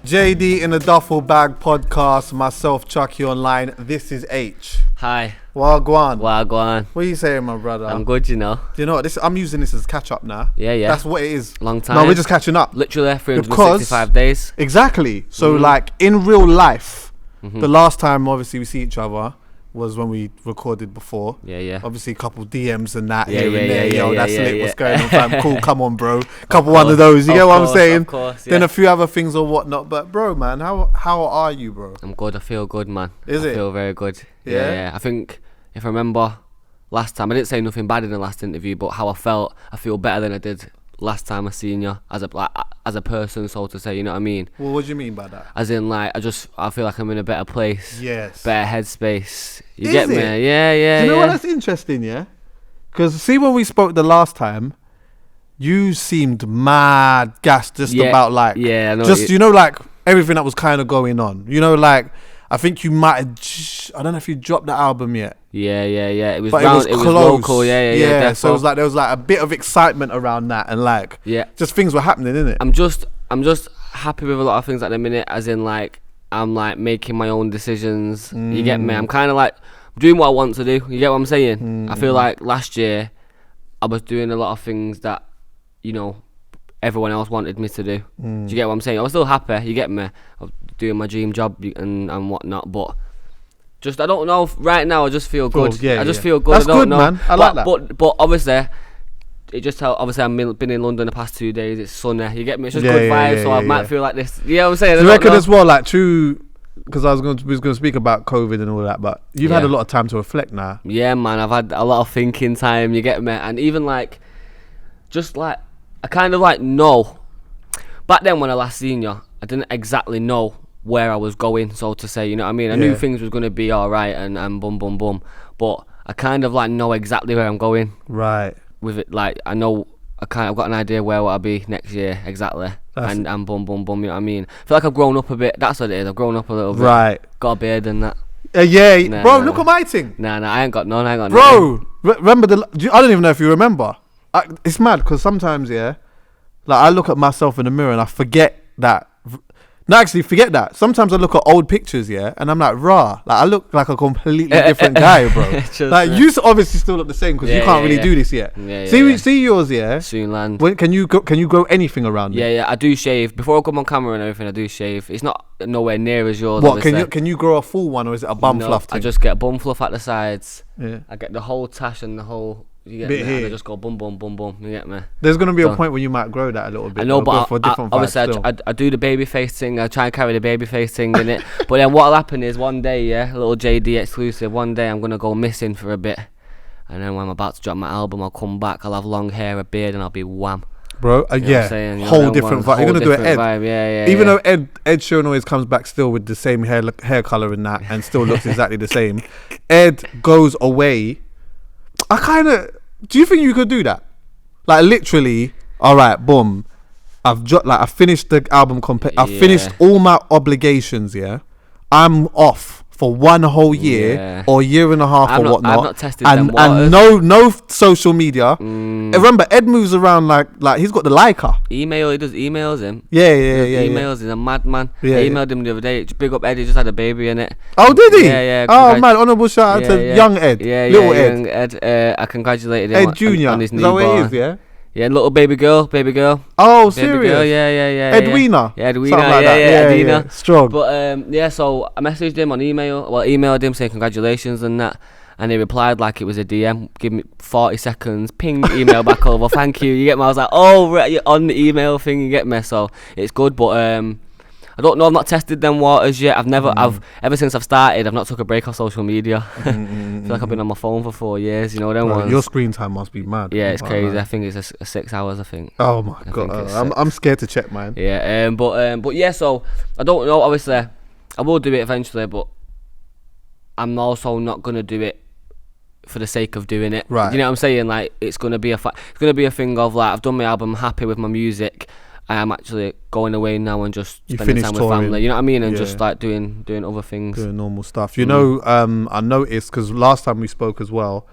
JD in the Duffle Bag podcast, myself, Chuckie Online. This is Aitch. Hi. Wagwan. Wagwan. What are you saying, my brother? I'm good, you know. Do you know what? I'm using this as catch up now. Yeah. That's what it is. Long time. No, we're just catching up. Literally 365 days. Exactly. So, like, in real life, the last time, obviously, we see each other was when we recorded before. Yeah. Obviously, a couple DMs and that. Yeah. That's lit. Yeah. What's going on, fam? Cool, come on, bro. Couple one of those. You get what I'm saying? Of course, yeah. Then a few other things or whatnot. But, bro, man, how are you, bro? I'm good. I feel good, man. I feel very good. Yeah? I think, if I remember last time, I didn't say nothing bad in the last interview, but how I felt, I feel better than I did last time I seen you as a person, so to say, you know what I mean? Well, what do you mean by that? As in, like, I feel like I'm in a better place. Yes. Better headspace. You Is get me? it? Yeah. Do you know what? That's interesting, yeah? Because see, when we spoke the last time, you seemed mad gassed about, like... Yeah, I know. Just, you know, like, everything that was kind of going on. You know, like, I think you might have... I don't know if you dropped the album yet. Yeah. It was But round, it was it close. was local, yeah. So it was like, there was like a bit of excitement around that, and like... Yeah. Just things were happening, innit? I'm just happy with a lot of things at the minute, as in, like, I'm like making my own decisions. You get me? I'm kind of like doing what I want to do. You get what I'm saying? I feel like last year I was doing a lot of things that, you know, everyone else wanted me to do. Do you get what I'm saying? I was still happy. You get me? I was doing my dream job and whatnot, but just I don't know. Right now I just feel good. I just feel good. That's I don't good, know. man. I like that. But obviously. It just obviously I've been in London the past 2 days. It's sunny. You get me? It's just good vibes. So I might feel like this. You know what I'm saying? Do you reckon as well, like, true? Because I was going to speak about COVID and all that, but you've had a lot of time to reflect now. Yeah, man. I've had a lot of thinking time. You get me? And even like, just like I kind of like know. Back then when I last seen you, I didn't exactly know where I was going, so to say. You know what I mean? I knew things was going to be all right and boom, but I kind of like know exactly where I'm going. Right. With it, like I've got an idea where I'll be next year exactly, and boom, you know what I mean. I feel like I've grown up a bit. That's what it is. I've grown up a little bit. Right. Got a beard and that. Bro. Look at my thing. Nah, I ain't got none. Bro, remember I don't even know if you remember. It's mad because sometimes, like I look at myself in the mirror and I forget that. No, actually, forget that. Sometimes I look at old pictures, and I'm like, rah. Like, I look like a completely different guy, bro. Like, you obviously still look the same because you can't really do this yet. See yours, Soon land. Can you grow anything around it? Yeah, I do shave. Before I come on camera and everything, I do shave. It's not nowhere near as yours. What, can you grow a full one, or is it a bum fluff thing? I just get bum fluff at the sides. Yeah. I get the whole tash and the whole... You get bit me? here. And I just go boom, you get me? There's going to be a point where you might grow that a little bit. I know, but obviously I do the baby face thing. I try and carry the baby face thing in it. But then what'll happen is one day, a little JD exclusive, one day I'm going to go missing for a bit. And then when I'm about to drop my album, I'll come back, I'll have long hair, a beard, and I'll be wham. Bro, whole different vibe. You're going to do it Ed. Vibe. Even though Ed Sheeran always comes back still with the same hair colour and that, and still looks exactly the same. Ed goes away. Do you think you could do that? Like, literally, all right, boom. I finished the album. I've finished all my obligations. I'm off for one whole year or year and a half or whatnot. I've not tested them and no social media. Remember, Ed moves around like he's got the Leica. He does emails him. Yeah. Emails. He's a madman. I emailed him the other day. Big up Ed. He just had a baby in it. Oh, did he? Yeah. Oh man, honourable shout out to young Ed. Little Ed. Young Ed. I congratulated him Ed Junior. on his newborn. Is that what it is? Yeah, little baby girl. Oh, baby serious? Girl, yeah. Edwina. Yeah, Edwina. Something like that. Edwina. Strong. But so I messaged him on email. Well, emailed him saying congratulations and that, and he replied like it was a DM. Give me 40 seconds. Ping email back over. Thank you. You get me? I was like, oh, right, you're on the email thing. You get me? So it's good, but I don't know. I've not tested them waters yet. Ever since I've started, I've not took a break off social media. I feel like I've been on my phone for 4 years. You know them ones. Your screen time must be mad. Yeah, it's crazy. I think it's a 6 hours. I think. Oh my god, I'm scared to check mine. Yeah, but yeah. So I don't know. Obviously, I will do it eventually, but I'm also not gonna do it for the sake of doing it. Right. You know what I'm saying? Like it's gonna be a thing of like I've done my album, I'm happy with my music. I am actually going away now and just spending time with family. You know what I mean? And just like doing other things. Doing normal stuff. You know, I noticed because last time we spoke as well,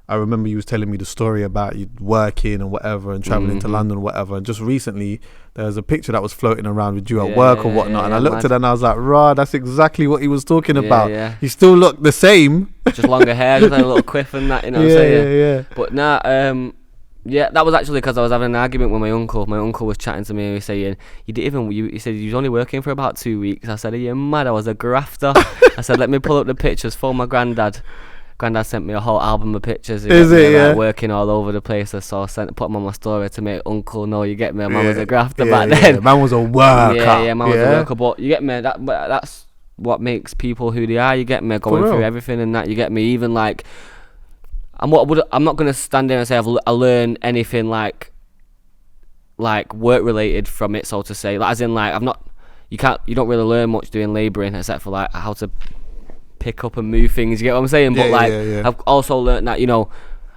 I remember you was telling me the story about you working and whatever and traveling to London or whatever. And just recently, there was a picture that was floating around with you at work or whatnot. And I looked at it and I was like, rah, that's exactly what he was talking about. Yeah. You still look the same. Just longer hair, just like a little quiff and that, you know what I'm saying? Yeah. But nah, yeah, that was actually because I was having an argument with my uncle. My uncle was chatting to me and he was saying, he said, you was only working for about 2 weeks. I said, are you mad? I was a grafter. I said, let me pull up the pictures for my granddad. Granddad sent me a whole album of pictures. Like, working all over the place. So I put them on my story to make uncle know, you get me? Man was a grafter back then. Man was a worker. Yeah, man was a worker. But you get me? That's what makes people who they are, you get me? Going through everything and that, you get me? Even like, I'm not going to stand there and say I learned anything like work related from it, so to say. Like, as in, like, you don't really learn much doing labouring except for like how to pick up and move things, you get what I'm saying? But I've also learned that,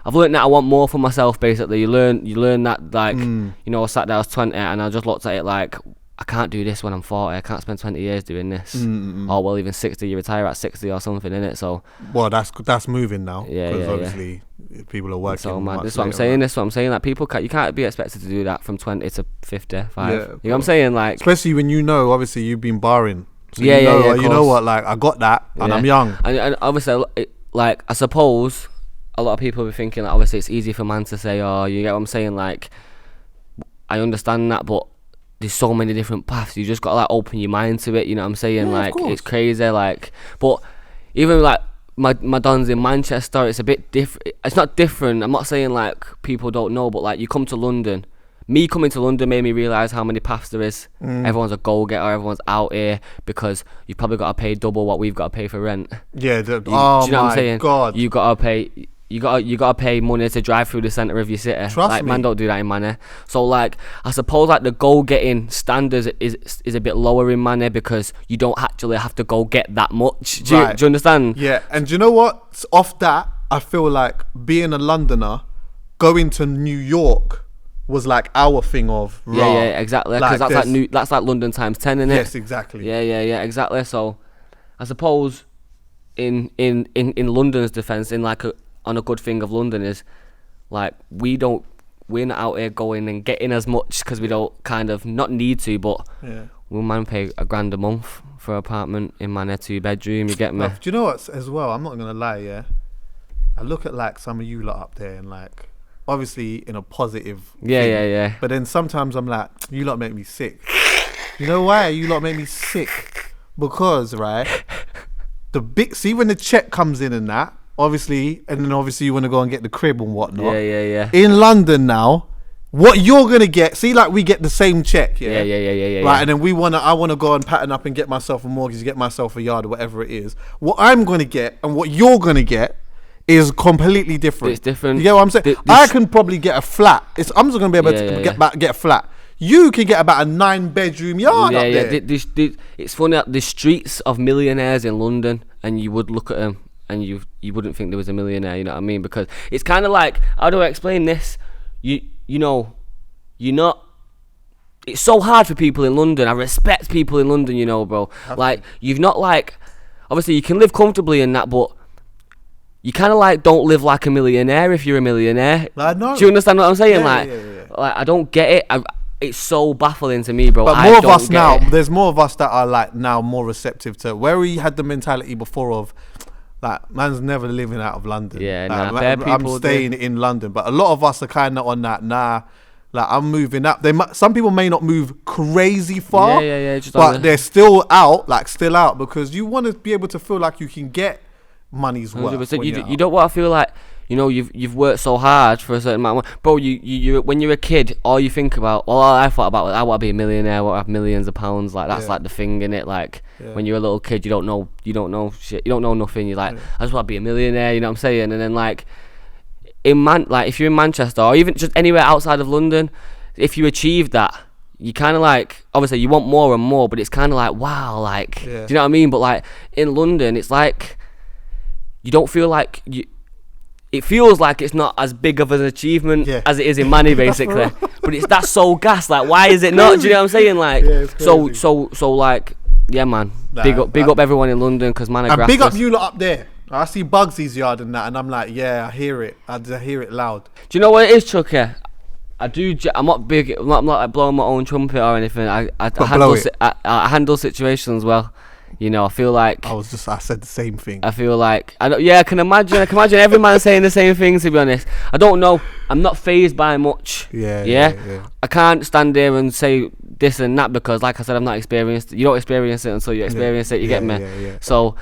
I've learned that I want more for myself, basically. You learn that, like, I sat there, I was 20 and I just looked at it like, I can't do this when I'm 40. I can't spend 20 years doing this. Or well, even 60, you retire at 60 or something, innit? So, well, that's moving now. Because obviously people are working. So, man, this is what I'm saying. This is what I'm saying. Like, you can't be expected to do that from 20 to 55. You know what I'm saying? Like, especially when obviously you've been barring. So you know what, like, I got that and I'm young. And obviously, like, I suppose a lot of people be thinking, like, obviously it's easy for man to say, oh, you get what I'm saying? Like, I understand that, but there's so many different paths. You just got to, like, open your mind to it, you know what I'm saying? Like, it's crazy, like, but even, like, my don's in Manchester, it's a bit different. It's not different. I'm not saying, like, people don't know, but, like, you come to London. Me coming to London made me realise how many paths there is. Everyone's a go-getter, everyone's out here because you've probably got to pay double what we've got to pay for rent. Yeah, do you know what I'm saying? God. You got to pay money to drive through the centre of your city. Trust me. Man, don't do that in Manor. So, like, I suppose, like, the go-getting standards is a bit lower in Manor because you don't actually have to go get that much. Do you understand? Yeah, and do you know what? Off that, I feel like being a Londoner, going to New York was like our thing of yeah, exactly, because that's like London times 10, innit? Yes, exactly. Yeah, exactly. So I suppose in London's defense, in like on a good thing of London is like we're not out here going and getting as much because we don't kind of not need to, but we'll man pay £1,000 a month for an apartment in my 2-bedroom, you get me? Do you know what as well, I'm not gonna lie, I look at like some of you lot up there and like obviously in a positive thing, but then sometimes I'm like, you lot make me sick. You know why you lot make me sick? Because see when the check comes in and that, obviously, and then obviously you want to go and get the crib and whatnot. Yeah. In London now, what you're gonna get, see, like we get the same check, yeah. Right, and then I wanna go and pattern up and get myself a mortgage, get myself a yard or whatever it is. What I'm gonna get and what you're gonna get is completely different. It's different. You get what I'm saying? I can probably get a flat. I'm just gonna be able to get a flat. You can get about a 9-bedroom yard up there. It's funny that the streets of millionaires in London, and you would look at them and you wouldn't think there was a millionaire. You know what I mean? Because it's kind of like, how do I explain this? You're not. It's so hard for people in London. I respect people in London, bro. Like, you've not, like, obviously you can live comfortably in that, but you kind of like don't live like a millionaire if you're a millionaire. I know. Do you understand what I'm saying? Yeah. Like, I don't get it. It's so baffling to me, bro. But more of us now, there's more of us that are like now more receptive to where we had the mentality before of like, man's never living out of London. Yeah, like, I'm staying in London. But a lot of us are kind of on that, like, I'm moving up. Some people may not move crazy far, but they're still out because you want to be able to feel like you can get money's worth. You don't want to feel like, you've worked so hard for a certain amount of money. Bro, you when you're a kid, all you think about, all I thought about was, I want to be a millionaire, I want to have millions of pounds. Like, that's like the thing, innit? Like, when you're a little kid, you don't know shit, you don't know nothing. You're like, I just want to be a millionaire, you know what I'm saying? And then, like, if you're in Manchester or even just anywhere outside of London, if you achieve that, you kind of like, obviously you want more and more, but it's kind of like, wow, like, do you know what I mean? But like in London, it's like, you don't feel like it feels like it's not as big of an achievement as it is in Manny, basically. But that's so gas. Like, why is it not? Do you know what I'm saying? Like, so like, yeah, man. Big up everyone in London, because man, and big up you lot up there. I see Bugsy's yard and that, and I'm like, yeah, I hear it. I hear it loud. Do you know what it is, Chucky? I'm not big. I'm not like blowing my own trumpet or anything. I handle situations well. You know, I feel like I said the same thing. I feel like I can imagine every man saying the same thing. To be honest, I don't know. I'm not phased by much. Yeah. I can't stand there and say this and that because, like I said, I'm not experienced. You don't experience it until you experience it. You get me? Yeah. So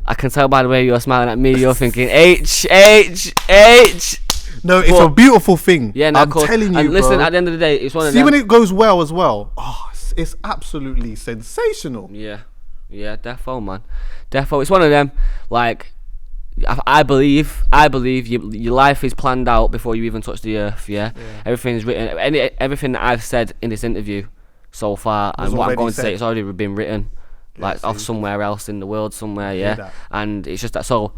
I can tell by the way you're smiling at me. You're thinking H. No, it's a beautiful thing. Yeah, I'm telling you, and listen, bro. at the end of the day, it's one of them. See, when it goes well as well, it's absolutely sensational. Yeah, defo, man. Defo, it's one of them, like, I believe your life is planned out before you even touch the earth, yeah? Everything's written, everything that I've said in this interview so far, and what I'm going to say, it's already been written, like, off somewhere else in the world somewhere, yeah? And it's just that, so...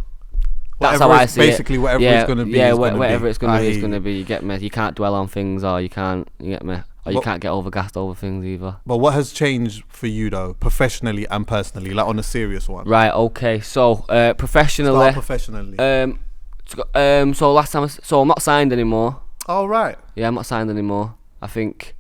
That's how I see basically, whatever it's going to be. Yeah, whatever it's going to be, it's going to be. You get me? You can't dwell on things, or you can't. You get me? Or you can't get overgassed over things either. But what has changed for you though, professionally and personally, like on a serious one? Right. Okay. So, professionally. Start professionally. So last time, I'm not signed anymore. Oh right. Yeah, I'm not signed anymore. I think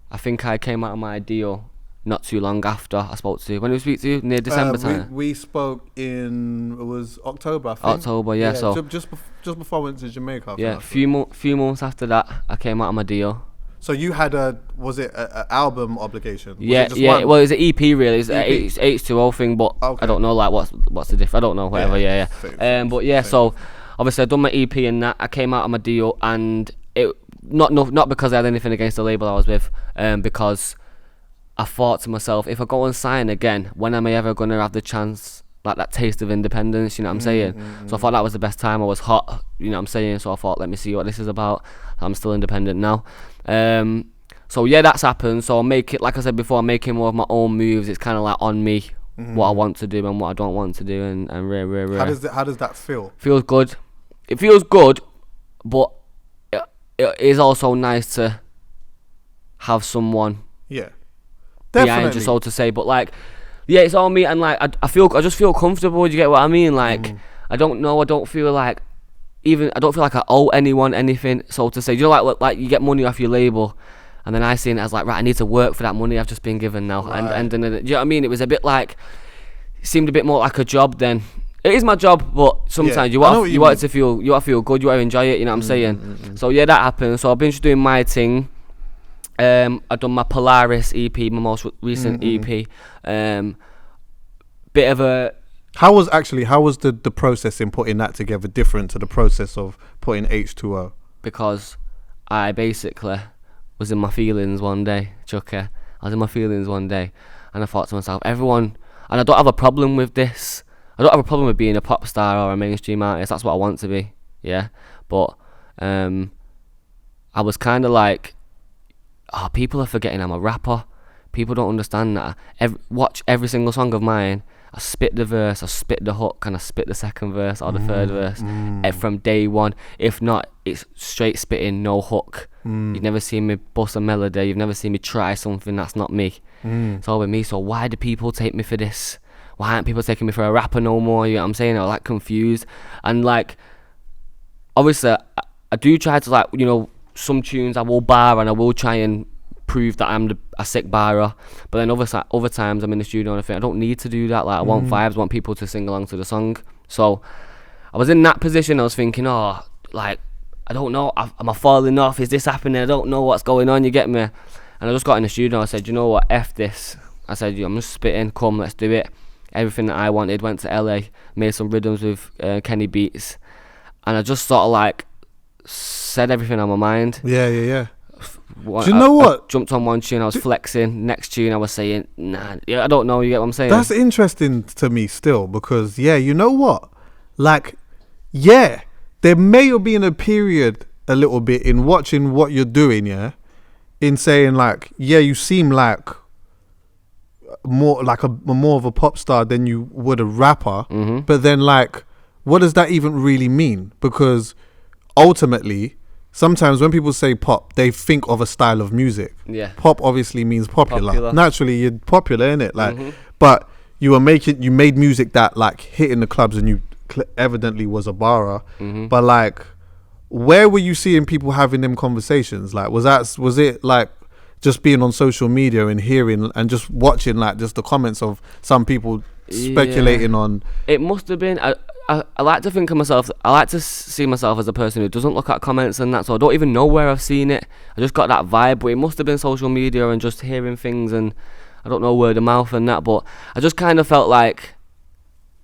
I came out of my deal not too long after I spoke to you. When did we speak to you? Near December time? We spoke in, it was October, I think. October, yeah. So just before I went to Jamaica. Yeah, few months after that, I came out of my deal. So you had was it an album obligation? Yeah. Well, it's an EP really. It's an H2O thing, but I don't know like what's the diff. I don't know. Whatever. Yeah. But yeah. So obviously I done my EP and that. I came out of my deal and it not because I had anything against the label I was with, because I thought to myself, if I go and sign again, when am I ever going to have the chance, like that taste of independence, you know what I'm saying? So I thought that was the best time. I was hot, you know what I'm saying? So I thought, let me see what this is about. I'm still independent now. So yeah, that's happened. So I'll make it, like I said before, I'm making more of my own moves. It's kind of like on me, what I want to do and what I don't want to do. And How does that feel? Feels good. It feels good, but it is also nice to have someone. Yeah. Behind you, so to say, but like, yeah, it's all me, and like, I just feel comfortable. Do you get what I mean? Like, I don't feel like I owe anyone anything, so to say. Do you know, like you get money off your label, and then I seen it as like, right, I need to work for that money I've just been given now, right. and do you know what I mean? It was a bit like, it seemed a bit more like a job then. It is my job, but sometimes you want it to feel, you want to feel good, you want to enjoy it. You know what I'm saying? So yeah, that happened. So I've been just doing my thing. I've done my Polaris EP, my most recent EP. Bit of a... How was the process in putting that together different to the process of putting H2O? Because I basically was in my feelings one day, Chucky. I was in my feelings one day, and I thought to myself, everyone... And I don't have a problem with this. I don't have a problem with being a pop star or a mainstream artist. That's what I want to be, yeah? But I was kind of like... people are forgetting I'm a rapper. People don't understand that. Watch every single song of mine. I spit the verse, I spit the hook, and I spit the second verse or the third verse from day one. If not, it's straight spitting, no hook. You've never seen me bust a melody. You've never seen me try something that's not me. It's all with me. So why do people take me for this? Why aren't people taking me for a rapper no more? You know what I'm saying? I'm like confused. And like, obviously, I do try to like, you know, some tunes I will bar and I will try and prove that I'm a sick barrer, but then other times I'm in the studio and I think I don't need to do that. Like I want vibes, I want people to sing along to the song. So I was in that position. I was thinking, like I don't know, am I falling off? Is this happening? I don't know what's going on. You get me? And I just got in the studio and I said, you know what? F this. I said, I'm just spitting. Come, let's do it. Everything that I wanted. Went to LA, made some rhythms with Kenny Beats, and I just sort of like said everything on my mind. Yeah. Do you know what? I jumped on one tune, I was flexing. Next tune, I was saying, nah. Yeah, I don't know. You get what I'm saying? That's interesting to me still, because yeah, you know what? Like, yeah, there may have been a period a little bit in watching what you're doing, yeah, in saying like, yeah, you seem like more like more of a pop star than you would a rapper, but then like, what does that even really mean? Because ultimately, sometimes when people say pop, they think of a style of music. Yeah. Pop obviously means popular. Naturally, you're popular, innit? Like, but you made music that like hit in the clubs and you evidently was a bara, but like, where were you seeing people having them conversations? Like, was it like just being on social media and hearing and just watching like just the comments of some people speculating on? It must have been. I like to think of myself. I like to see myself as a person who doesn't look at comments and that. So I don't even know where I've seen it. I just got that vibe. But it must have been social media and just hearing things, and I don't know, word of mouth and that. But I just kind of felt like,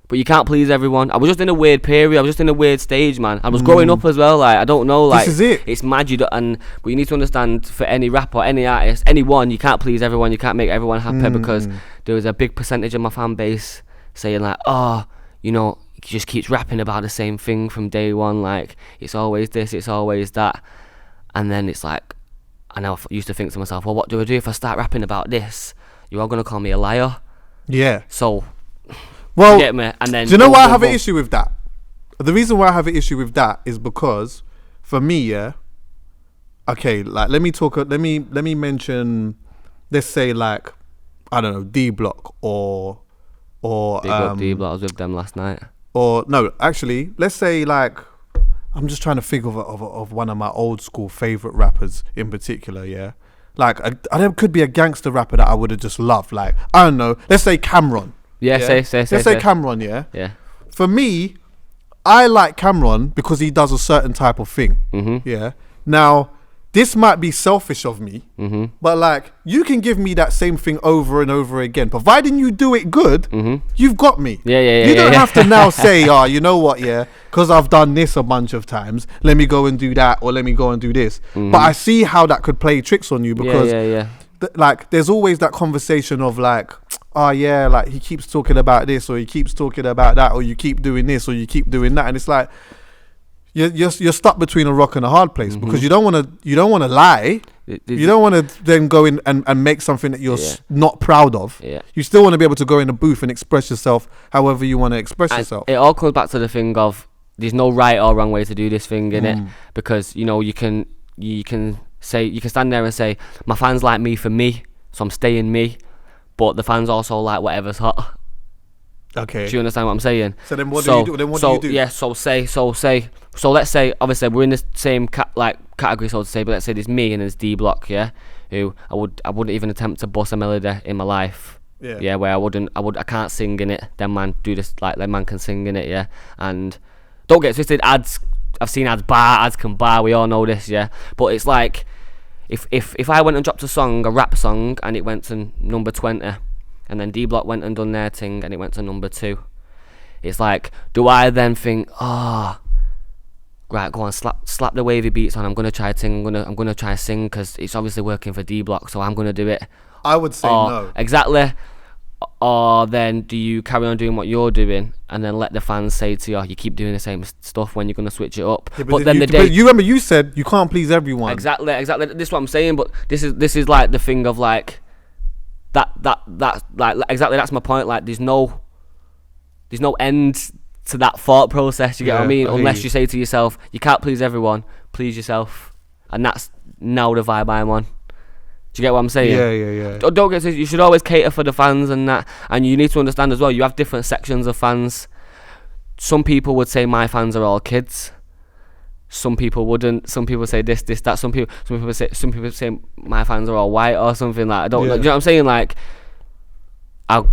but you can't please everyone. I was just in a weird period. I was just in a weird stage, man. I was growing up as well. Like, I don't know. Like, this is it. It's mad. But you need to understand, for any rapper, any artist, anyone, you can't please everyone. You can't make everyone happy, because there was a big percentage of my fan base saying like, oh, you know, he just keeps rapping about the same thing from day one. Like, it's always this, it's always that. And then it's like, I now used to think to myself, well, what do I do if I start rapping about this? You're all gonna call me a liar. Yeah. So, well, get me. And then, do you know why I have an issue with that? The reason why I have an issue with that is because, for me, yeah. Okay, like let me mention, let's say like, I don't know, D Block or D Block. I was with them last night. Or no, actually, let's say like, I'm just trying to think of one of my old school favorite rappers in particular. Yeah, like there could be a gangster rapper that I would have just loved. Like, I don't know, let's say Cameron. Yeah, yeah? Say Cameron. Yeah. Yeah. For me, I like Cameron because he does a certain type of thing. Yeah. Now, this might be selfish of me, but like, you can give me that same thing over and over again, providing you do it good. You've got me. Yeah. You don't have to now say, oh, you know what, yeah, because I've done this a bunch of times, let me go and do that, or let me go and do this. But I see how that could play tricks on you, because like, there's always that conversation of like, oh yeah, like he keeps talking about this, or he keeps talking about that, or you keep doing this, or you keep doing that, and it's like, You're stuck between a rock and a hard place, because you don't want to lie. You don't want to then go in and make something that you're not proud of. Yeah. You still want to be able to go in a booth and express yourself however you want to express yourself. It all comes back to the thing of, there's no right or wrong way to do this thing, innit? Because, you know, you can stand there and say, my fans like me for me, so I'm staying me, but the fans also like whatever's hot. Okay. Do you understand what I'm saying? So then what do you do? Yeah, so let's say, obviously we're in the same category, so to say, but let's say there's me and there's D Block, yeah, who I wouldn't even attempt to bust a melody in my life. Yeah, where I can't sing in it. Then man do this, like, that man can sing in it, yeah. And don't get twisted, I've seen ads can bar, we all know this, yeah. But it's like, if I went and dropped a rap song, and it went to number 20, and then D Block went and done their thing, and it went to number 2. It's like, do I then think, right, go on, slap the wavy beats on, I'm gonna try to sing, I'm gonna try to sing, because it's obviously working for D Block, so I'm gonna do it. I would say no. Exactly. Or then do you carry on doing what you're doing, and then let the fans say to you, you keep doing the same stuff, when you're gonna switch it up? Yeah, but then you remember you said you can't please everyone. Exactly. This is what I'm saying. But this is like the thing of like, that like, exactly, that's my point. Like, there's no end to that thought process, you get what I mean? Unless you say to yourself, you can't please everyone, please yourself. And that's now the vibe I'm on. Do you get what I'm saying? Yeah. Don't get to, you should always cater for the fans and that. And you need to understand as well, you have different sections of fans. Some people would say my fans are all kids. Some people wouldn't. Some people say this, that. Some people say my fans are all white or something like. I don't know. Do you know what I'm saying? Like, I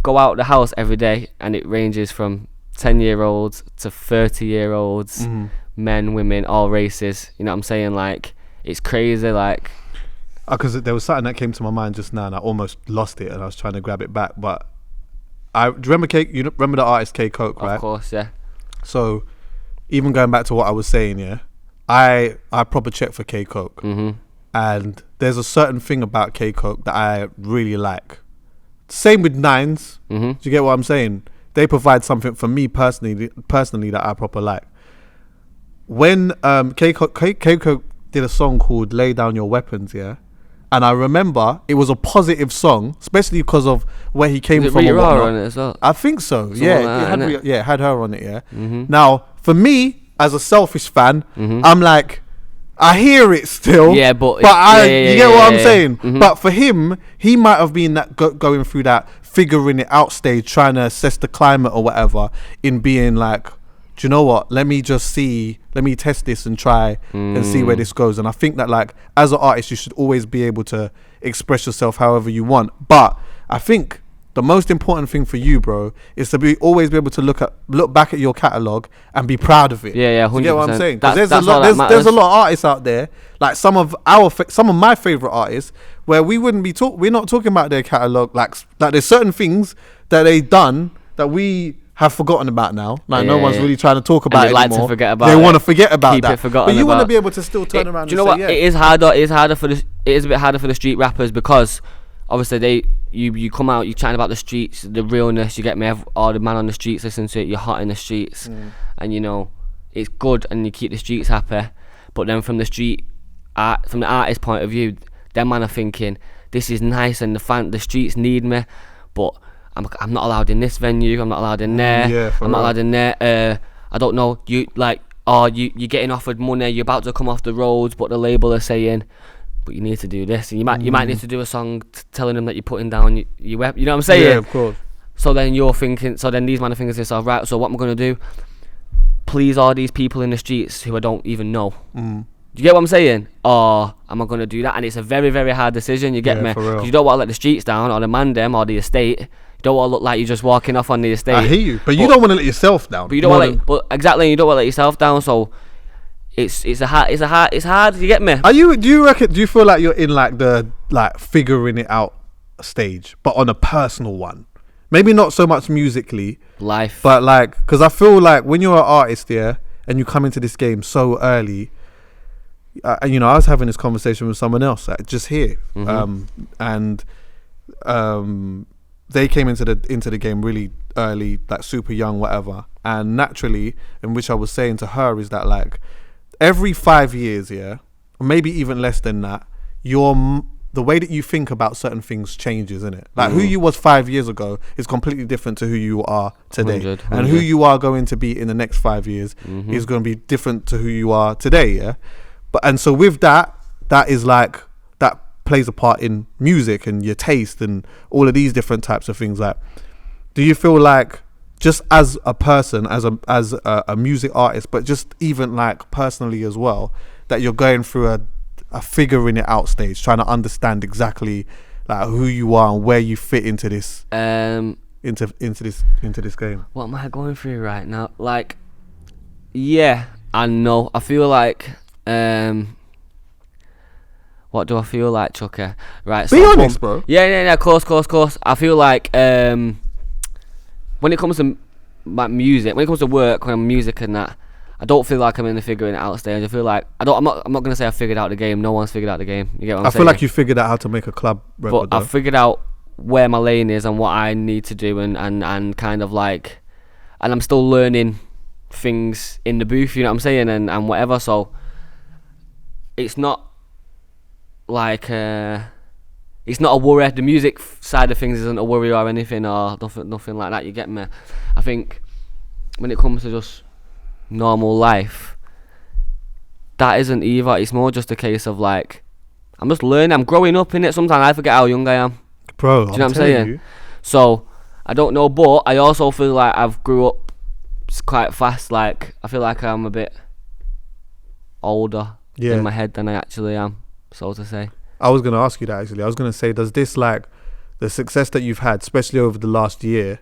go out the house every day, and it ranges from 10-year-olds to 30-year-olds, men, women, all races. You know what I'm saying? Like, it's crazy. Like, because there was something that came to my mind just now, and I almost lost it, and I was trying to grab it back. But do you remember you remember the artist K Coke, right? Of course, yeah. So, even going back to what I was saying, yeah, I proper check for K Coke, and there's a certain thing about K Coke that I really like. Same with Nines. Do you get what I'm saying? They provide something for me personally that I proper like. When K Coke did a song called "Lay Down Your Weapons," yeah, and I remember it was a positive song, especially because of where he came from. Rita on it as well? I think so. It had her on it. Yeah. Now, for me, as a selfish fan, I'm like, I hear it still. Yeah, but you get what I'm saying. Mm-hmm. But for him, he might have been that going through that figuring it out stage, trying to assess the climate or whatever, in being like, do you know what? Let me test this and try and see where this goes. And I think that, like, as an artist, you should always be able to express yourself however you want. But I think the most important thing for you, bro, is to always be able to look back at your catalogue and be proud of it. Yeah, 100%. You get what I'm saying? That's There's all that matters. a lot of artists out there, like some of my favorite artists, where we wouldn't be we're not talking about their catalogue. Like there's certain things that they've done that we have forgotten about now. Like no one's really trying to talk about it like anymore. To forget about they it. want to forget about Keep that. it forgotten But you want to about. be able to still turn around. Do you know what? It is harder. It is harder for it is a bit harder for the street rappers, because obviously you come out, you're chatting about the streets, the realness. You get me? All the man on the streets listen to it. You're hot in the streets, and you know it's good, and you keep the streets happy. But then from the artist point of view, them man are thinking this is nice, and the streets need me, but I'm not allowed in this venue. I'm not allowed in there. I'm not allowed in there. I don't know. You're getting offered money. You're about to come off the roads, but the label are saying, but you need to do this. And you might need to do a song telling them that you're putting down your web. You know what I'm saying? Yeah, of course. So then you're thinking. So then these man are thinking to themselves, right? So what am I gonna do? Please all these people in the streets who I don't even know. Do you get what I'm saying? Or am I gonna do that? And it's a very, very hard decision. You get me? Because you don't want to let the streets down, or the man them, or the estate. You don't want to look like you're just walking off on the estate. I hear you, but you don't want to let yourself down. But you don't want but exactly, you don't want to let yourself down. So it's hard. You get me? Do you feel like you're in like the figuring it out stage, but on a personal one? Maybe not so much musically, life, but like, because I feel like when you're an artist, and you come into this game so early. I was having this conversation with someone else just here, and they came into the game really early, like super young, whatever. And naturally, in which I was saying to her, is that like every 5 years, or maybe even less than that, the way that you think about certain things changes, innit? Like who you was 5 years ago is completely different to who you are today, 100. and who you are going to be in the next 5 years is going to be different to who you are today, yeah. And so with that is like, that plays a part in music and your taste and all of these different types of things. Like, do you feel like, just as a person, as a music artist, but just even like personally as well, that you're going through a figuring it out stage, trying to understand exactly like who you are and where you fit into this into this game? What am I going through right now? Like, yeah, I know. I feel like what do I feel like, Chuckie? Right, be honest, bro. Yeah, of course. I feel like when it comes to like music, when it comes to work, when I'm music and that, I don't feel like I'm in the figuring it out stage. I feel like I'm not gonna say I figured out the game. No one's figured out the game. You get what I'm saying? I feel like you figured out how to make a club record. But I figured out where my lane is and what I need to do, and kind of like, and I'm still learning things in the booth. You know what I'm saying? And whatever. So it's not like it's not a worry. The music side of things isn't a worry or anything, or nothing like that. You get me? I think when it comes to just normal life, that isn't either. It's more just a case of like, I'm just learning. I'm growing up in it. Sometimes I forget how young I am, bro. Do you know what I'm saying? So I don't know, but I also feel like I've grew up quite fast. Like, I feel like I'm a bit older in my head than I actually am, so to say. I was going to ask you that, actually. I was going to say, does this, like, the success that you've had, especially over the last year,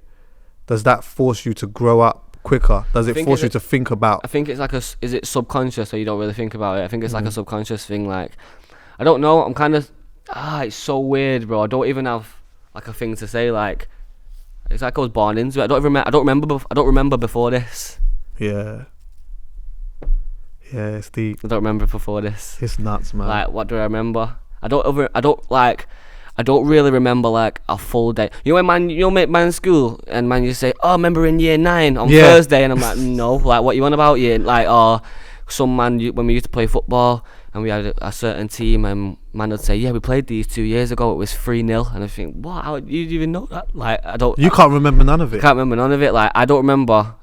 does that force you to grow up quicker? Does it force you to think about? I think it's like is it subconscious, so you don't really think about it? I think it's like a subconscious thing. Like, I don't know. I'm kind of it's so weird, bro. I don't even have like a thing to say. Like, it's like I was born into it. I don't remember before this. Yeah, it's deep. I don't remember before this. It's nuts, man. Like, what do I remember? I don't really remember like a full day. You know when man in school and man you say, oh, I remember in year 9 on Thursday, and I'm like, no, like, what you on about, year? Like, or some man, when we used to play football and we had a certain team, and man would say, yeah, we played these 2 years ago, it was 3-0, and I think, what, how you even know that? Like, you can't remember none of it. I can't remember none of it. Like, I don't remember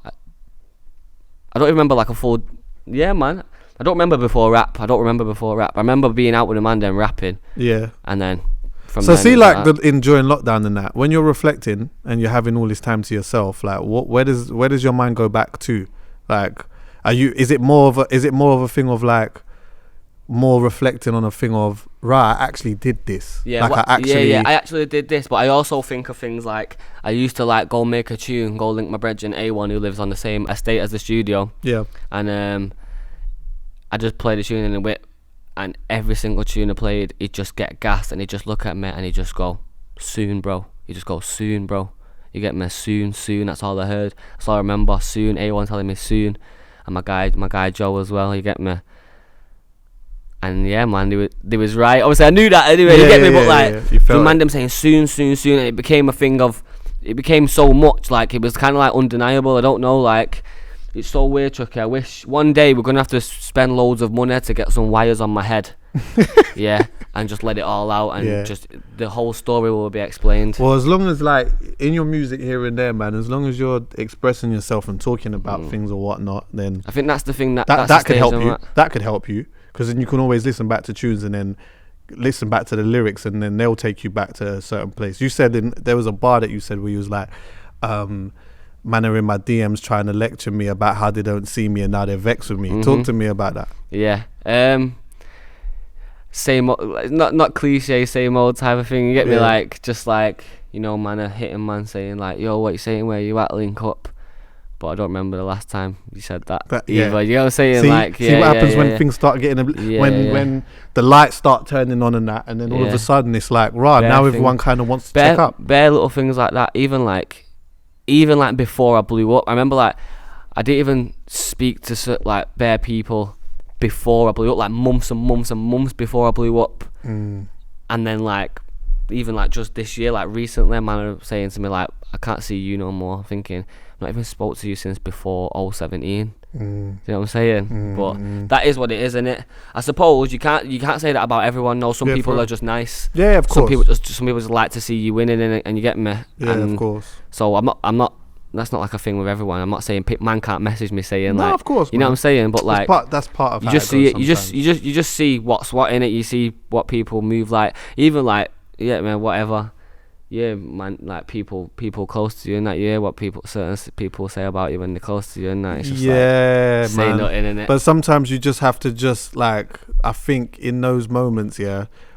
like a full, yeah, man. I don't remember before rap. I remember being out with a man then rapping. Yeah. And then from so then see, like enjoying lockdown and that, when you're reflecting and you're having all this time to yourself, like where does your mind go back to? Like, is it more of a thing of like more reflecting on a thing of, right, I actually did this. Yeah, like I actually did this. But I also think of things like I used to like go make a tune, go link my brethren A1 who lives on the same estate as the studio. Yeah. And I just played the tune in the whip, and every single tune I played, he'd just get gassed and he'd just look at me and he'd just go, soon, bro. He'd just go, soon, bro. You get me? Soon. That's all I heard. That's all I remember. Soon. A1 telling me soon. And my guy Joe as well. You get me? And yeah, man, they was right. Obviously, I knew that anyway. You get me? But like, the man them saying soon, and it became a thing of. It became so much like it was kind of like undeniable. I don't know, like it's so weird, Chucky. I wish one day we're gonna have to spend loads of money to get some wires on my head. Yeah, and just let it all out, and just the whole story will be explained. Well, as long as like in your music here and there, man, as long as you're expressing yourself and talking about things or whatnot, then I think that's the thing that could help you. That could help you, because then you can always listen back to tunes and then listen back to the lyrics, and then they'll take you back to a certain place. You said there was a bar that you said where you was like, man are in my DMs trying to lecture me about how they don't see me and now they're vexed with me. Talk to me about that. Yeah. Same old, not cliche, same old type of thing. You get me? Like, just like, you know, man, a hitting man saying like, yo, what you saying, where you at, link up? But I don't remember the last time you said that either. You know what I'm saying? See what happens when things start getting when the lights start turning on and that, and then all of a sudden it's like, right, now everyone kind of wants to check up. Bare little things like that. Even like before I blew up, I remember like I didn't even speak to like bare people before I blew up, like months and months and months before I blew up. And then like even like just this year, like recently, a man was saying to me like, I can't see you no more. I'm thinking, I've not even spoke to you since before 2017. You know what I'm saying? But that is what it is, isn't it? I suppose you can't say that about everyone. No, some people are just nice. Yeah, of course. Some people just like to see you winning, and you get me. Yeah, of course. So I'm not. That's not like a thing with everyone. I'm not saying man can't message me saying like, of course, you know what I'm saying. But like, that's part of you how just it see goes it. You just see what's what in it. You see what people move like. Even like, yeah, man, whatever. Yeah, man, like people close to you and that. Yeah, what certain people say about you when they're close to you and that. It's just like, say nothing in it. But sometimes you just have to just like, I think in those moments,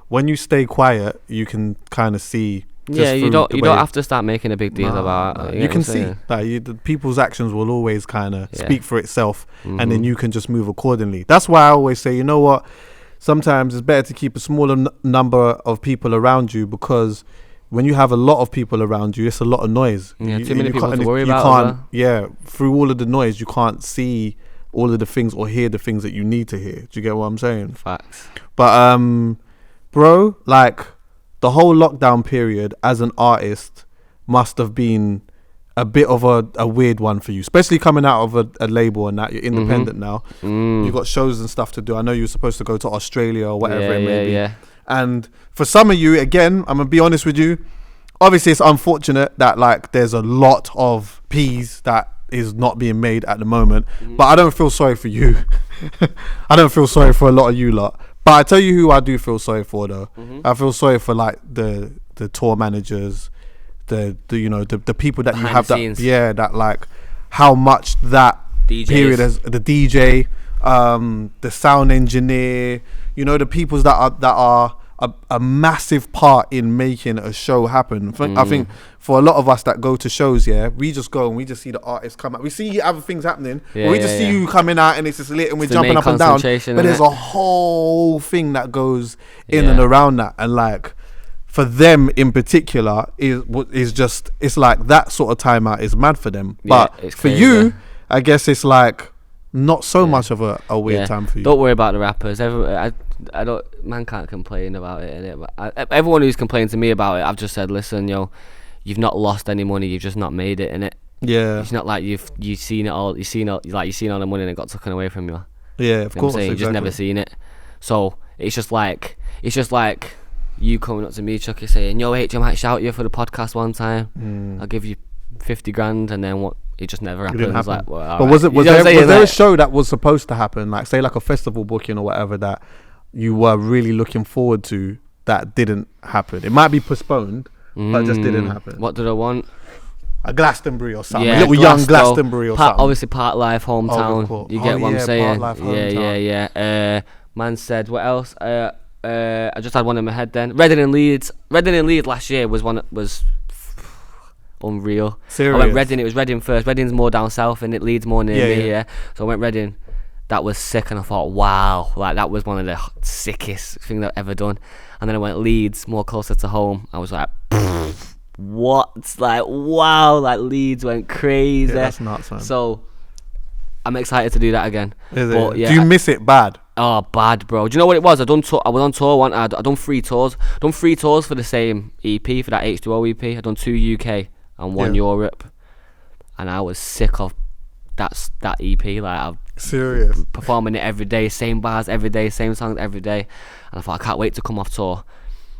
when you stay quiet, you can kind of see. You don't have to start making a big deal about it. You can see like the people's actions will always kind of speak for itself, and then you can just move accordingly. That's why I always say, you know what, sometimes it's better to keep a smaller number of people around you, because when you have a lot of people around you, it's a lot of noise. Too many people to worry about. Through all of the noise, you can't see all of the things or hear the things that you need to hear. Do you get what I'm saying? Facts. But bro, like, the whole lockdown period as an artist must have been a bit of a weird one for you, especially coming out of a label and that you're independent now. You've got shows and stuff to do. I know you're supposed to go to Australia or whatever it may be. And for some of you, again, I'm gonna be honest with you, obviously it's unfortunate that like there's a lot of peas that is not being made at the moment, but I don't feel sorry for you. I don't feel sorry for a lot of you lot. But I tell you who I do feel sorry for though. I feel sorry for like the tour managers, the people that behind you have that that like how much that DJs. Period as the DJ, the sound engineer, the peoples that are a massive part in making a show happen. I think for a lot of us that go to shows, we just go and we just see the artists come out. We see other things happening, but we just see you coming out and it's just lit and we're jumping up and down. But there's a whole thing that goes in and around that, and like for them in particular is just, it's like that sort of time out is mad for them. But for you, I guess it's like not so much of a weird time for you. Don't worry about the rappers. I don't. Man can't complain about it, innit? But everyone who's complained to me about it, I've just said, listen, you've not lost any money. You've just not made it, innit? Yeah. It's not like you've seen it all. You've seen all the money and it got taken away from you. Yeah, of course. You've just never seen it. So it's just like you coming up to me, Chucky, saying, "Yo, Aitch, I might shout you for the podcast one time. I'll give you 50 grand, and then what? it just never It happens. didn't happen. Like, well, But right. was You know what I'm there saying? a Like, show that was supposed to happen, like say like a festival booking or whatever, that you were really looking forward to that didn't happen? It might be postponed, but just didn't happen. What did I want? A Glastonbury or something. Yeah, a little young Glasgow. Glastonbury or something. Obviously, Park Life, hometown. Court. You get what I'm saying? Park Life, Yeah. Man said, what else? I just had one in my head then. Reading and Leeds. Reading and Leeds last year was unreal. Serious? I went Reading. It was Reading first. Reading's more down south, and it Leeds more near me. Yeah. So I went Reading. That was sick, and I thought, wow, like that was one of the sickest things I've ever done. And then I went Leeds, more closer to home. I was like, what? Like, wow, like Leeds went crazy. Yeah, that's nuts, man. So I'm excited to do that again. But, yeah, do you miss it bad? Oh, bad, bro. Do you know what it was? I was on tour one. I done 3 tours. Done 3 tours for the same EP, for that H2O EP. I done 2 UK and 1 Europe, and I was sick of that EP. Like, I'm serious, performing it every day, same bars every day, same songs every day, and I thought I can't wait to come off tour.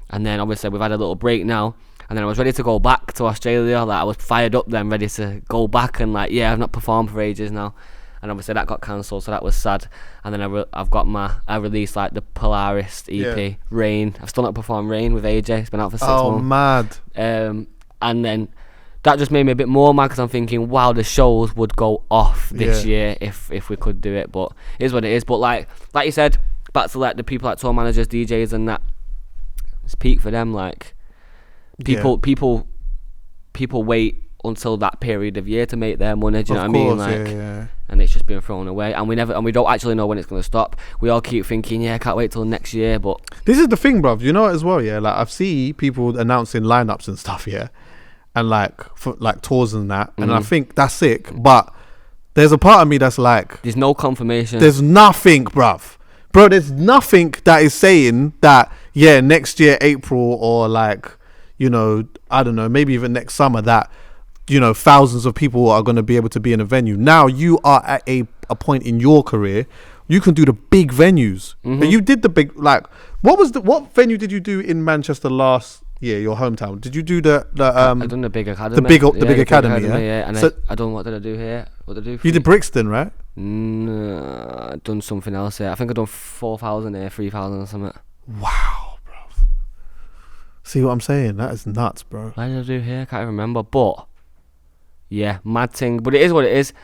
And then obviously we've had a little break now, and then I was ready to go back to Australia. Like, I was fired up then, ready to go back, and like, yeah, I've not performed for ages now. And obviously that got cancelled, so that was sad. And then I released like the Polaris EP, Rain. I've still not performed Rain with AJ. It's been out for 6 months. Oh, mad. And then that just made me a bit more mad, because I'm thinking, wow, the shows would go off this year if we could do it. But it is what it is. But like you said, back to like the people like tour managers, DJs, and that. It's peak for them. Like people wait until that period of year to make their money. Do you know what I mean? Like, and it's just being thrown away, and we don't actually know when it's going to stop. We all keep thinking, I can't wait till next year. But this is the thing, bruv. You know it as well, yeah. Like, I've seen people announcing lineups and stuff, and like for like tours and that, and I think that's sick. But there's a part of me that's like, there's no confirmation. There's nothing, bruv. Bro, there's nothing that is saying that next year April, or like, I don't know, maybe even next summer, that thousands of people are going to be able to be in a venue. Now you are at a point in your career, you can do the big venues. And you did the big, like, what venue did you do in Manchester last year, your hometown? Did you do the I done the big academy. The big academy, yeah. And so, I don't know, what did I do here? What did I do? You did Brixton, right? I done something else here. I think I done 4,000 here, 3,000 or something. Wow, bro. See what I'm saying? That is nuts, bro. What did I do here? I can't even remember. But yeah, mad thing. But it is what it is.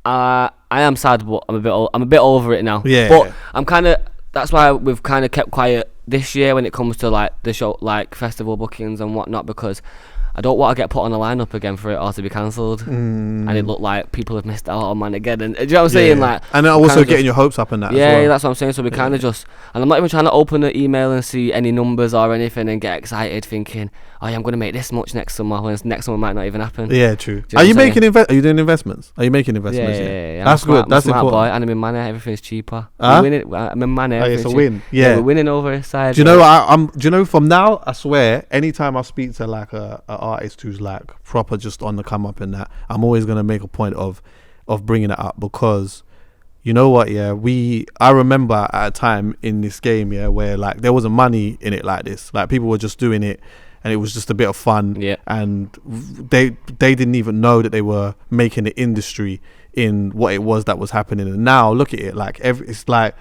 I am sad, but I'm a bit over it now. Yeah. But I'm kind of. That's why we've kind of kept quiet this year when it comes to like the show, like festival bookings and whatnot, because I don't want to get put on a lineup again for it all to be cancelled, and it looked like people have missed out on man again. And do you know what I'm saying? Like, and then also getting your hopes up and that. Yeah, as well. That's what I'm saying. So we kind of just, and I'm not even trying to open the email and see any numbers or anything and get excited, thinking, oh yeah, I'm going to make this much next summer, when next summer might not even happen. Yeah, true. Are you making Are you doing investments? Are you making investments? Yeah. That's good. That's smart important. Boy, and I'm in Manor. Everything's cheaper. Huh? We're winning. I'm in Manor. It's a win. Yeah, we're winning over his side. Do you know what? Do you know, from now, I swear, anytime I speak to like a artist who's like proper just on the come up in that, I'm always gonna make a point of bringing it up, because you know what? I remember at a time in this game, where like there wasn't money in it like this. Like, people were just doing it, and it was just a bit of fun. Yeah. And they didn't even know that they were making the industry in what it was that was happening. And now look at it, like it's like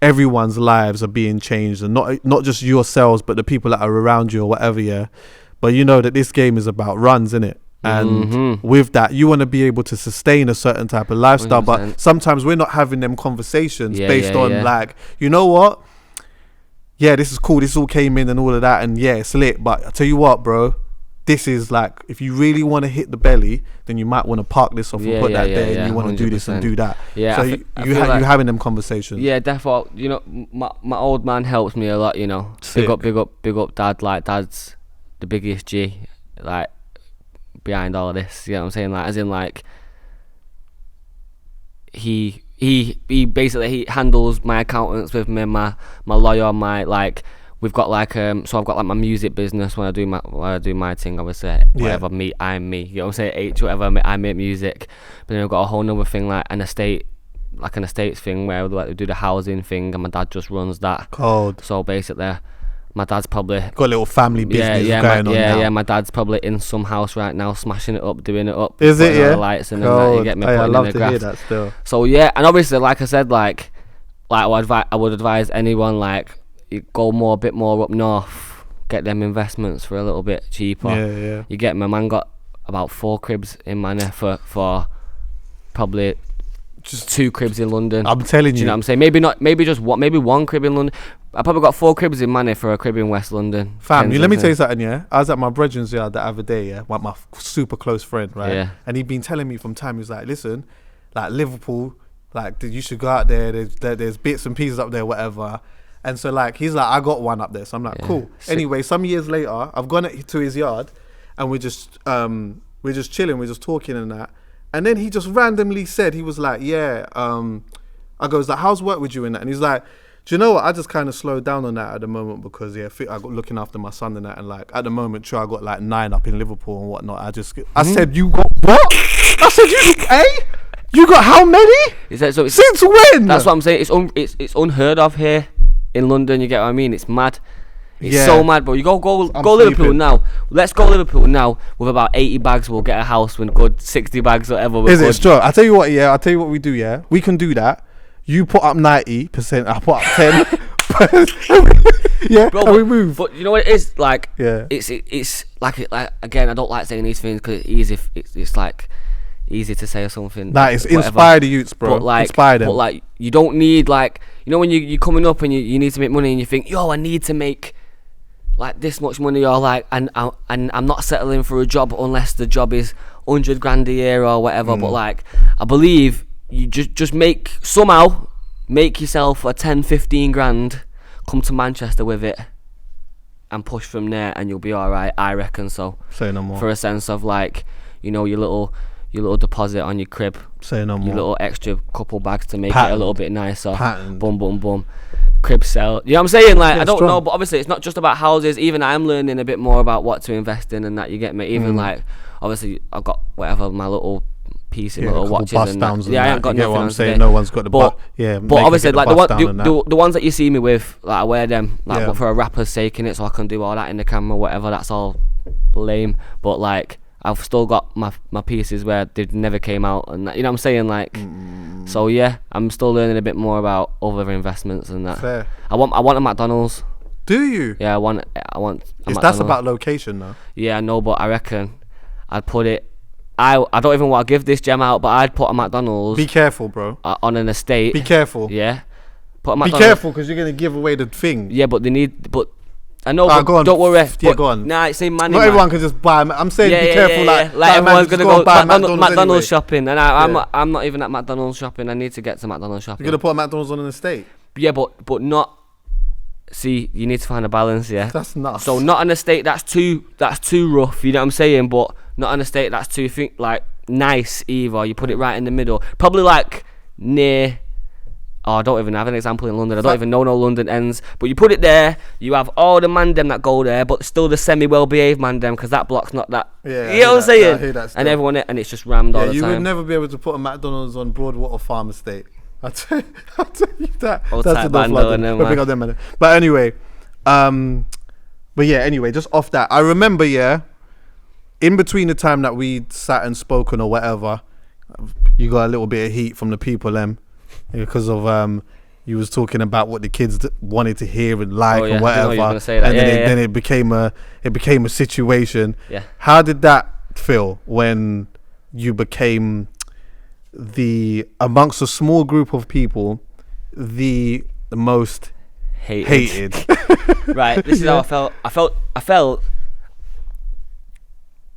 everyone's lives are being changed, and not just yourselves, but the people that are around you or whatever. But you know that this game is about runs, innit? And with that, you want to be able to sustain a certain type of lifestyle. 100%. But sometimes we're not having them conversations based on like, you know what? Yeah, this is cool. This all came in and all of that, and yeah, it's lit. But I tell you what, bro, this is like, if you really want to hit the belly, then you might want to park this off and put that there, and you want to do this and do that. Yeah, so you having them conversations. Yeah, definitely. You know, my old man helps me a lot. You know, big up, Dad. Like, Dad's the biggest G, like, behind all of this. You know what I'm saying? Like, as in, like, he basically, he handles my accountants with me, my lawyer, my, like, we've got like so I've got like my music business when I do my thing, obviously. Whatever, I'm me. You know what I'm saying? Aitch, whatever, I make music. But then I've got a whole nother thing, like an estates thing, where like we do the housing thing, and my dad just runs that. Cold. So basically, My dad's probably got a little family business going on now. Yeah. My dad's probably in some house right now, smashing it up, doing it up. Is it? Yeah. The lights and that. You get me? I love in the to grass. hear that still. So yeah, and obviously, like I said, like I would advise anyone, like, you go a bit more up north, get them investments for a little bit cheaper. Yeah. You get my man got about 4 cribs in Manor for probably just 2 cribs in London. I'm telling Do you. you know what I'm saying? Maybe 1 crib in London. I probably got 4 cribs in Manor for a crib in West London. Fam, let me tell you something, yeah? I was at my brethren's yard the other day, yeah? My super close friend, right? Yeah. And he'd been telling me from time, he was like, listen, like Liverpool, like you should go out there, there's bits and pieces up there, whatever. And so like, he's like, I got one up there. So I'm like, cool. Anyway, some years later, I've gone to his yard and we're just chilling, we're just talking and that. And then he just randomly said, he was like, I goes like, how's work with you in that? And he's like, do you know what? I just kind of slowed down on that at the moment because I got looking after my son and that, and like at the moment, I got like 9 up in Liverpool and whatnot. I said, you got what? I said, you got how many? Since when? That's what I'm saying. It's unheard of here in London. You get what I mean? It's mad. It's so mad, bro. You go Liverpool now. Let's go Liverpool now with about 80 bags. We'll get a house with good 60 bags, whatever. Is it true? I'll tell you what. Yeah, I'll tell you what we do. Yeah, we can do that. You put up 90%, I put up 10. Yeah, bro, we move. But you know what it is like? Yeah, it's like again. I don't like saying these things because it's easy. It's like easy to say or something. Nah, it's inspire the youths, bro. But like, inspire them. But like, you don't need like, you know, when you're coming up and you need to make money and you think, yo, I need to make like this much money, or like, and I'm not settling for a job unless the job is 100 grand a year or whatever. But like, I believe you just make yourself a 10-15 grand, come to Manchester with it and push from there, and you'll be all right, I reckon. So say no more. For a sense of like, you know, your little deposit on your crib, say no more, your little extra couple bags to make it a little bit nicer. Patterned. Boom, crib sell. You know what I'm saying? Like, I don't strong. know, but obviously it's not just about houses. Even I'm learning a bit more about what to invest in and that. You get me? Even like, obviously I've got whatever my little piece, little watches and that. Yeah, I ain't got nothing. What I'm saying? Today. No one's got the but obviously like the ones that you see me with, like I wear them like but for a rapper's sake in it, so I can do all that in the camera, whatever. That's all lame. But like, I've still got my pieces where they never came out, and that, you know what I'm saying, like. So yeah, I'm still learning a bit more about other investments and that. Fair. I want a McDonald's. Do you? Yeah, I want. That's about location though. Yeah, I know, but I reckon I'd put it. I don't even want to give this gem out, but I'd put a McDonald's. Be careful, bro. On an estate. Be careful. Yeah. Be careful, because you're gonna give away the thing. Yeah, but they need. But I know. But go on. Don't worry. Yeah, go on. Nah, it's saying money. Not everyone can just buy. I'm saying be careful. Like everyone's gonna go buy McDonald's anyway. shopping, and I'm not even at McDonald's shopping. I need to get to McDonald's shopping. You're gonna put a McDonald's on an estate. Yeah, but not. See, you need to find a balance, yeah. That's nuts. So not an estate that's too rough, you know what I'm saying, but not an estate that's too like nice either. You put it right in the middle, probably like near. Oh, I don't even have an example in London. I don't even know no London ends. But you put it there, you have all the mandem that go there, but still the semi-well-behaved mandem, because that block's not that. Yeah, you know what I'm saying? I hear that still. And everyone, and it's just rammed all the time. You would never be able to put a McDonald's on Broadwater Farm Estate. I'll tell you that. Old That's type enough London. But anyway, just off that, I remember, in between the time that we sat and spoken or whatever, you got a little bit of heat from the people, because of you was talking about what the kids wanted to hear and like and whatever, and then it became a situation. Yeah. How did that feel when you became amongst a small group of people the most hated? Right. This is how I felt. I felt.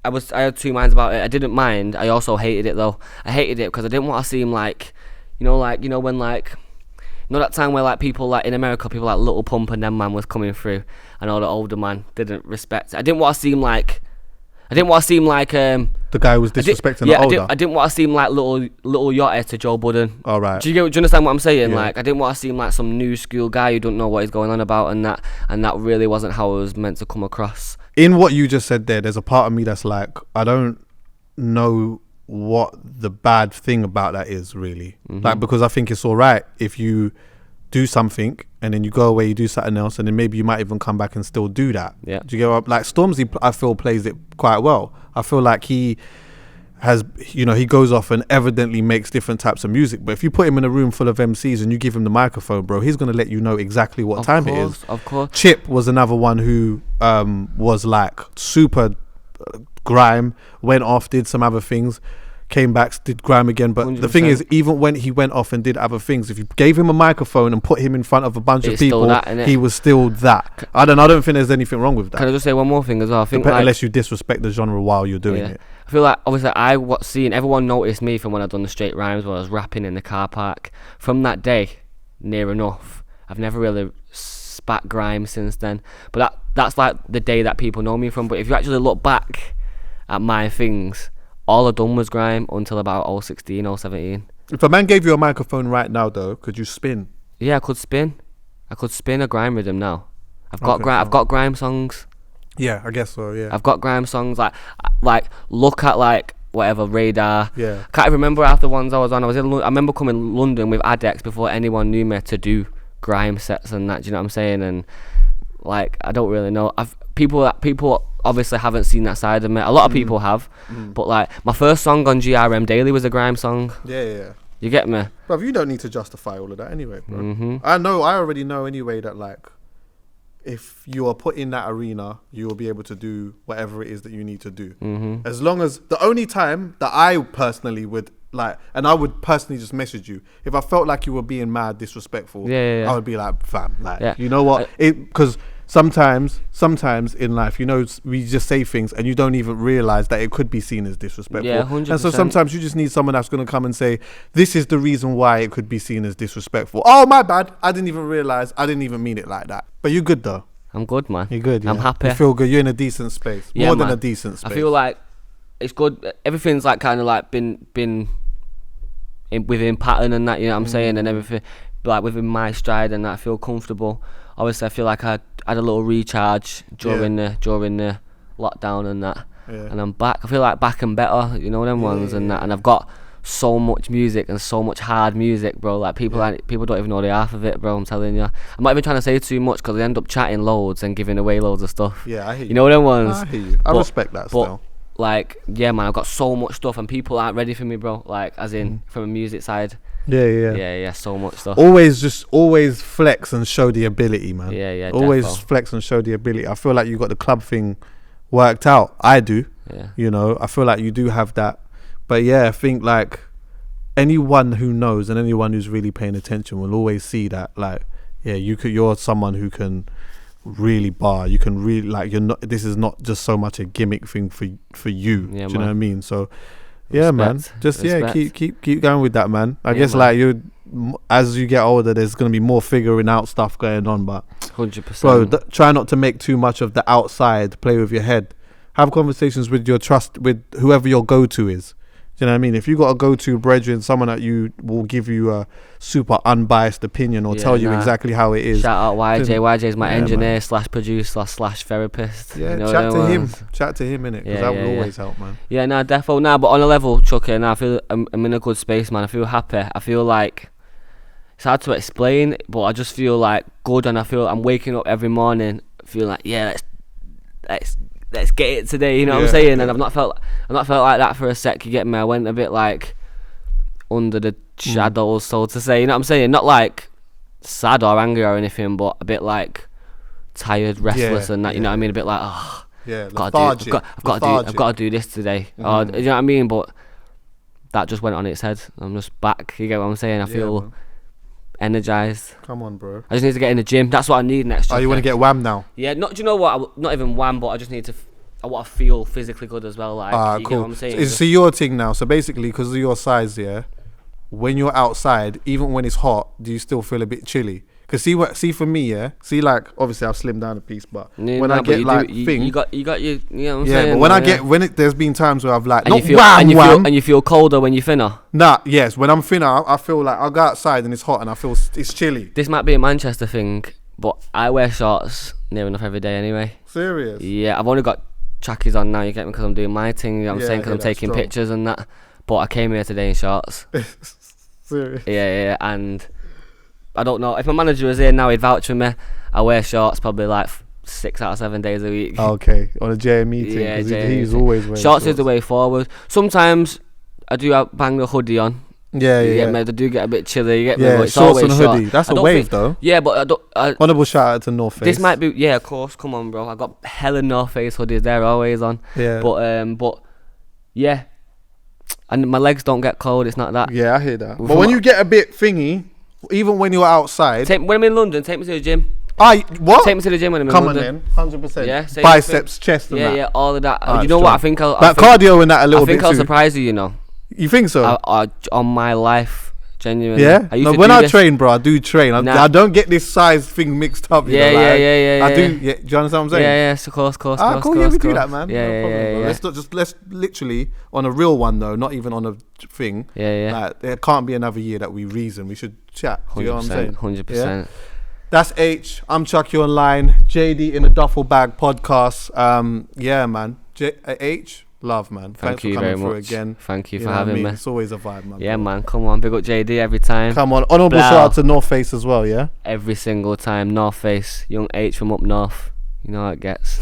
I had two minds about it. I didn't mind. I also hated it though. I hated it because I didn't want to seem like, when that time where like people like in America, people like Little Pump and them man was coming through, and all the older man didn't respect it. I didn't want to seem like the guy who was disrespecting the older. I didn't want to seem like little Yachty to Joe Budden. All right. Do you understand what I'm saying? Yeah. Like, I didn't want to seem like some new school guy who don't know what he's going on about, and that really wasn't how it was meant to come across. In what you just said there's a part of me that's like, I don't know what the bad thing about that is really. Like, because I think it's all right if you do something and then you go away, you do something else, and then maybe you might even come back and still do that. Yeah. Do you get what? Like Stormzy, I feel plays it quite well. I feel like he has, you know, he goes off and evidently makes different types of music. But if you put him in a room full of MCs and you give him the microphone, bro, he's gonna let you know exactly what time it is. Of course. Chip was another one who was like super grime, went off, did some other things, came back, did grime again. But 100%. the thing is, even when he went off and did other things, if you gave him a microphone and put him in front of a bunch of people, he was still that. I don't think there's anything wrong with that. Can I just say one more thing as well? I think unless you disrespect the genre while you're doing it. I feel like obviously seeing everyone noticed me from when I done the straight rhymes where I was rapping in the car park. From that day, near enough, I've never really spat grime since then. But that's like the day that people know me from. But if you actually look back at my things, all I done was grime until about 16, 17. If a man gave you a microphone right now, though, could you spin? Yeah, I could spin. I could spin a grime rhythm now. I've got grime songs. Yeah, I guess so. Yeah, I've got grime songs. Like look at like whatever Radar. Yeah, Can't even remember half the ones I was on. I remember coming to London with Adex before anyone knew me to do grime sets and that. Do you know what I'm saying? And like I don't really know. People obviously haven't seen that side of me. A lot of people have, but like my first song on GRM Daily was a grime song. Yeah. You get me? Bruv, you don't need to justify all of that anyway, bro. Mm-hmm. I already know anyway that like if you are put in that arena, you will be able to do whatever it is that you need to do. Mm-hmm. As long as the only time that I personally would like, and I would personally just message you if I felt like you were being mad disrespectful. Yeah. I would be like, fam, like, Yeah. you know what? Because sometimes in life, you know, we just say things and you don't even realize that it could be seen as disrespectful. Yeah, 100%. And so sometimes you just need someone that's going to come and say, this is the reason why it could be seen as disrespectful. Oh, my bad. I didn't even realize. I didn't even mean it like that. But you're good, though. I'm good, man. You're good. Yeah. I'm happy. You feel good. You're in a decent space. Yeah, More than man. a decent space. I feel like it's good. Everything's like kind of like been within pattern and that, you know what I'm saying, and everything like within my stride and that. I feel comfortable. Obviously, I feel like I had a little recharge during the lockdown and that, and I'm back. I feel like back and better, you know them ones and that. And I've got so much music and so much hard music, bro. Like people don't even know the half of it, bro. I'm telling you. I'm not even trying to say too much because I end up chatting loads and giving away loads of stuff. Yeah, I hear you. You know them ones. I hear you. I respect that still. Like, yeah, man, I've got so much stuff and people aren't ready for me, bro. Like, as in from a music side. Yeah, so much stuff. Always flex and show the ability, man. Yeah. Always defo. flex and show the ability. I feel like you got the club thing worked out. I do. Yeah. You know, I feel like you do have that. But yeah, I think like anyone who knows and anyone who's really paying attention will always see that, like, yeah, you're someone who can really bar. You can really, like, you're not. This is not just so much a gimmick thing for you. Yeah, do you know what I mean? So Respect. yeah, man. Just Respect. keep going with that, man. I guess man. like you, as you get older, there's gonna be more figuring out stuff going on. But 100%. bro, try not to make too much of the outside. Play with your head. Have conversations with with whoever your go-to is. Do you know what I mean? If you got a go-to brethren, someone that you will give you a super unbiased opinion or tell you exactly how it is. Shout out YJ. YJ's my engineer man. / producer / /therapist. Yeah, you know chat to him. ones. Chat to him, innit? Because Yeah, that will yeah. always help, man. Yeah, nah, defo. Nah, but on a level, Chuckie, nah, I feel I'm in a good space, man. I feel happy. I feel like it's hard to explain, but I just feel like good, and I feel I'm waking up every morning feeling like, yeah, let's get it today. You know what I'm saying? And I've not felt like that for a sec. You get me? I went a bit like under the shadows, so to say. You know what I'm saying? Not like sad or angry or anything, but a bit like tired, restless, and that. You know what I mean? A bit like, oh, Yeah, I've got to do this today. You know what I mean? But that just went on its head. I'm just back. You get what I'm saying? I feel energized. Come on, bro. I just need to get in the gym. That's what I need next. Oh, you want to get wham now? Yeah. Do you know what? Not even wham, but I just need to. I want to feel physically good as well. Like, you cool. get what I'm saying? So your thing now. So basically, because of your size, when you're outside, even when it's hot, do you still feel a bit chilly? Because see for me, like obviously I've slimmed down a piece, but when I get like you got your, you know what I'm saying? But there's been times where I've like and you feel colder when you're thinner. Yes, when I'm thinner, I feel like I go outside and it's hot and I feel it's chilly. This might be a Manchester thing, but I wear shorts near enough every day anyway. Serious? Yeah, I've only got trackies on now. You get me? Because I'm doing my thing. You know what I'm saying? Because I'm taking pictures and that. But I came here today in shorts. Serious? Yeah, and I don't know. If my manager was here now, he'd vouch for me. I wear shorts probably like 6 out of 7 days a week. Okay, on a JME thing. Yeah, 'cause JME he's thing. always wearing Shorts is the way forward. Sometimes I do bang the hoodie on. Yeah, You yeah. get me? They do get a bit chilly. You get me? Yeah, But it's shorts always and a short. hoodie. That's I a don't wave think- though. Yeah, but I don't. Honourable shout out to North Face. This might be. Yeah, of course. Come on, bro. I got hella North Face hoodies. They're always on. Yeah. But yeah. And my legs don't get cold. It's not that. Yeah, I hear that. From But when what- you get a bit thingy, even when you're outside. When I'm in London, take me to the gym. What? Take me to the gym when I'm in Come on London. then, 100%. Yeah, same biceps, chest, and Yeah, that. yeah, all of that. Alright, You know what? strong. I think I'll. That cardio and that a little I think bit I'll too. surprise you. You know. You think so? On my life, genuinely. Yeah. I used No, to when do I this. train, bro, I do train. Nah. I don't get this size thing mixed up. You Yeah, know, like, yeah. I do. Yeah. Do you understand what I'm saying? Yeah, of course, Cool. course, Yeah, we do course. that, man. Yeah, No yeah, problem, yeah, bro. yeah. Let's literally on a real one though, not even on a thing. Yeah. Like, there can't be another year that we reason. We should chat. Do you know what I'm saying? 100%. That's Aitch. I'm Chuckie Online. JD in the Duffle Bag podcast. Yeah, man. Aitch, love, man. Thanks you for coming very through much. again. Thank you You for know what I having mean? me. It's always a vibe, man. Yeah, man. Come on, big up JD every time. Come on. Honourable Blow. shout out to North Face as well, yeah? Every single time. North Face, young H from up north. You know how it gets.